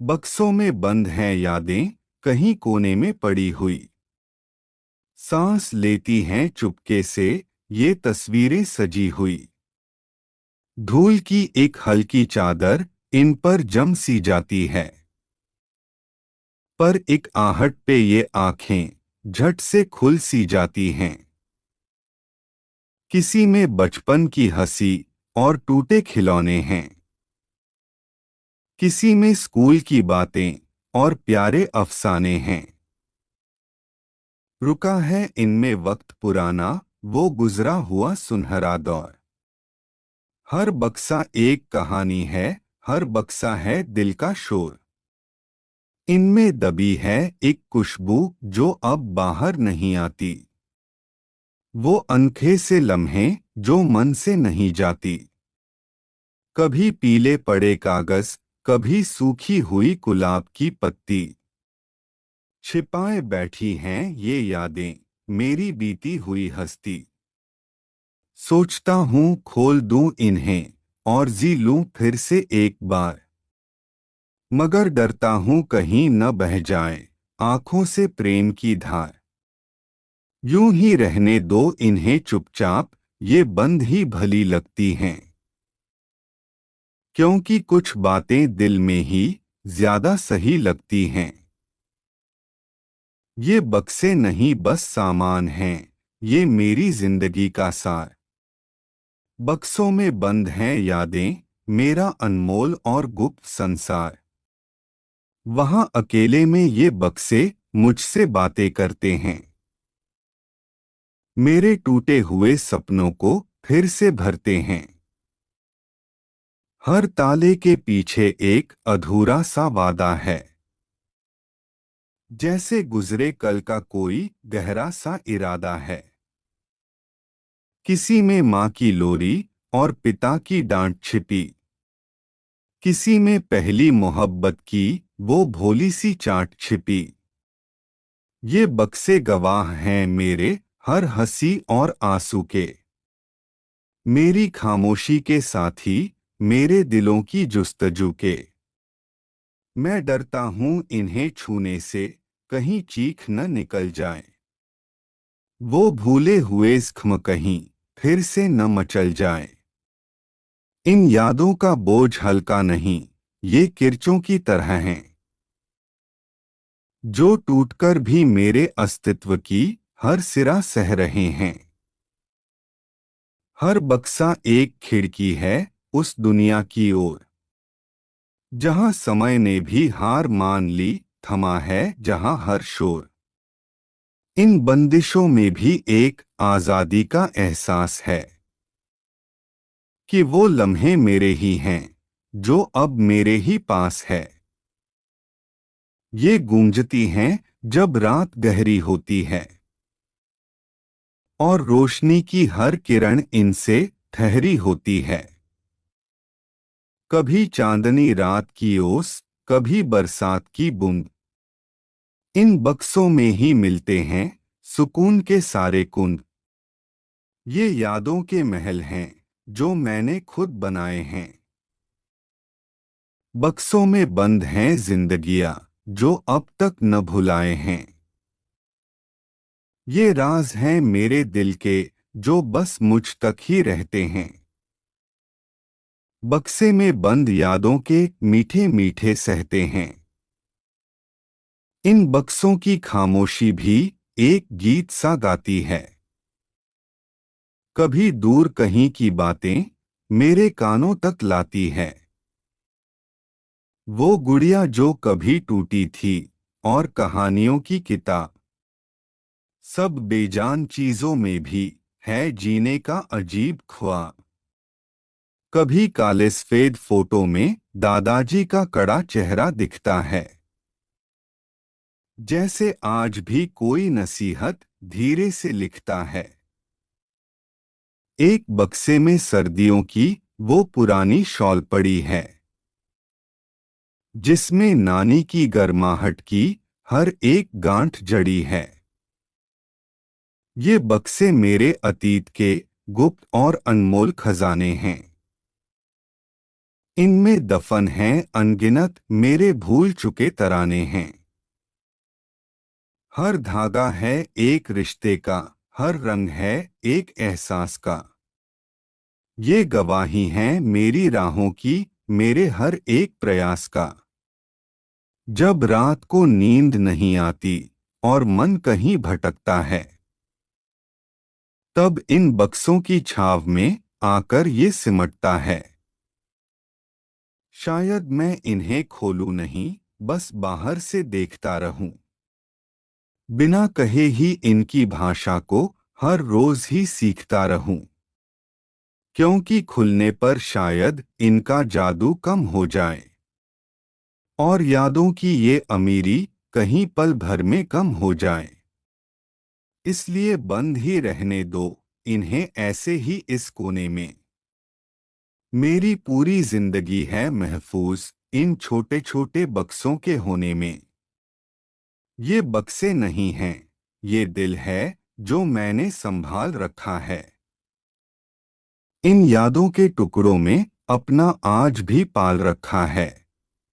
बक्सों में बंद हैं यादें, कहीं कोने में पड़ी हुई। सांस लेती हैं चुपके से, ये तस्वीरें सजी हुई। धूल की एक हल्की चादर इन पर जम सी जाती है, पर एक आहट पे ये आंखें झट से खुल सी जाती हैं। किसी में बचपन की हंसी और टूटे खिलौने हैं, किसी में स्कूल की बातें और प्यारे अफसाने हैं। रुका है इनमें वक्त पुराना, वो गुजरा हुआ सुनहरा दौर। हर बक्सा एक कहानी है, हर बक्सा है दिल का शोर। इनमें दबी है एक खुशबू जो अब बाहर नहीं आती, वो अनखे से लम्हे जो मन से नहीं जाती। कभी पीले पड़े कागज, कभी सूखी हुई गुलाब की पत्ती। छिपाए बैठी हैं ये यादें, मेरी बीती हुई हस्ती। सोचता हूँ खोल दूं इन्हें और जी लूं फिर से एक बार, मगर डरता हूँ कहीं न बह जाए आंखों से प्रेम की धार। यूं ही रहने दो इन्हें चुपचाप, ये बंद ही भली लगती हैं, क्योंकि कुछ बातें दिल में ही ज्यादा सही लगती हैं। ये बक्से नहीं बस सामान हैं, ये मेरी जिंदगी का सार। बक्सों में बंद हैं यादें, मेरा अनमोल और गुप्त संसार। वहां अकेले में ये बक्से मुझसे बातें करते हैं, मेरे टूटे हुए सपनों को फिर से भरते हैं। हर ताले के पीछे एक अधूरा सा वादा है, जैसे गुजरे कल का कोई गहरा सा इरादा है। किसी में माँ की लोरी और पिता की डांट छिपी, किसी में पहली मोहब्बत की वो भोली सी चाट छिपी। ये बक्से गवाह हैं मेरे हर हंसी और आंसू के, मेरी खामोशी के साथी, मेरे दिलों की जुस्तजू के। मैं डरता हूँ इन्हें छूने से, कहीं चीख न निकल जाए, वो भूले हुए जख्म कहीं फिर से न मचल जाए। इन यादों का बोझ हल्का नहीं, ये किरचों की तरह हैं, जो टूटकर भी मेरे अस्तित्व की हर सिरा सह रहे हैं। हर बक्सा एक खिड़की है उस दुनिया की ओर, जहां समय ने भी हार मान ली, थमा है जहां हर शोर। इन बंदिशों में भी एक आजादी का एहसास है, कि वो लम्हे मेरे ही हैं जो अब मेरे ही पास है। ये गूंजती हैं जब रात गहरी होती है, और रोशनी की हर किरण इनसे ठहरी होती है। कभी चांदनी रात की ओस, कभी बरसात की बूंद। इन बक्सों में ही मिलते हैं सुकून के सारे कुंद। ये यादों के महल हैं जो मैंने खुद बनाए हैं, बक्सों में बंद हैं जिंदगियां जो अब तक न भुलाए हैं। ये राज हैं मेरे दिल के जो बस मुझ तक ही रहते हैं। बक्से में बंद यादों के मीठे मीठे सहते हैं। इन बक्सों की खामोशी भी एक गीत सा गाती है। कभी दूर कहीं की बातें मेरे कानों तक लाती है, वो गुड़िया जो कभी टूटी थी और कहानियों की किताब। सब बेजान चीजों में भी है जीने का अजीब ख्वाब। कभी काले सफेद फोटो में दादाजी का कड़ा चेहरा दिखता है, जैसे आज भी कोई नसीहत धीरे से लिखता है। एक बक्से में सर्दियों की वो पुरानी शॉल पड़ी है, जिसमें नानी की गर्माहट की हर एक गांठ जड़ी है। ये बक्से मेरे अतीत के गुप्त और अनमोल खजाने हैं। इनमें दफन हैं अनगिनत मेरे भूल चुके तराने हैं। हर धागा है एक रिश्ते का, हर रंग है एक एहसास का। ये गवाही हैं मेरी राहों की, मेरे हर एक प्रयास का। जब रात को नींद नहीं आती और मन कहीं भटकता है, तब इन बक्सों की छाव में आकर ये सिमटता है। शायद मैं इन्हें खोलूं नहीं, बस बाहर से देखता रहूं। बिना कहे ही इनकी भाषा को हर रोज ही सीखता रहूं। क्योंकि खुलने पर शायद इनका जादू कम हो जाए और यादों की ये अमीरी कहीं पल भर में कम हो जाए। इसलिए बंद ही रहने दो इन्हें ऐसे ही इस कोने में। मेरी पूरी जिंदगी है महफूज इन छोटे छोटे बक्सों के होने में। ये बक्से नहीं हैं, ये दिल है जो मैंने संभाल रखा है। इन यादों के टुकड़ों में अपना आज भी पाल रखा है।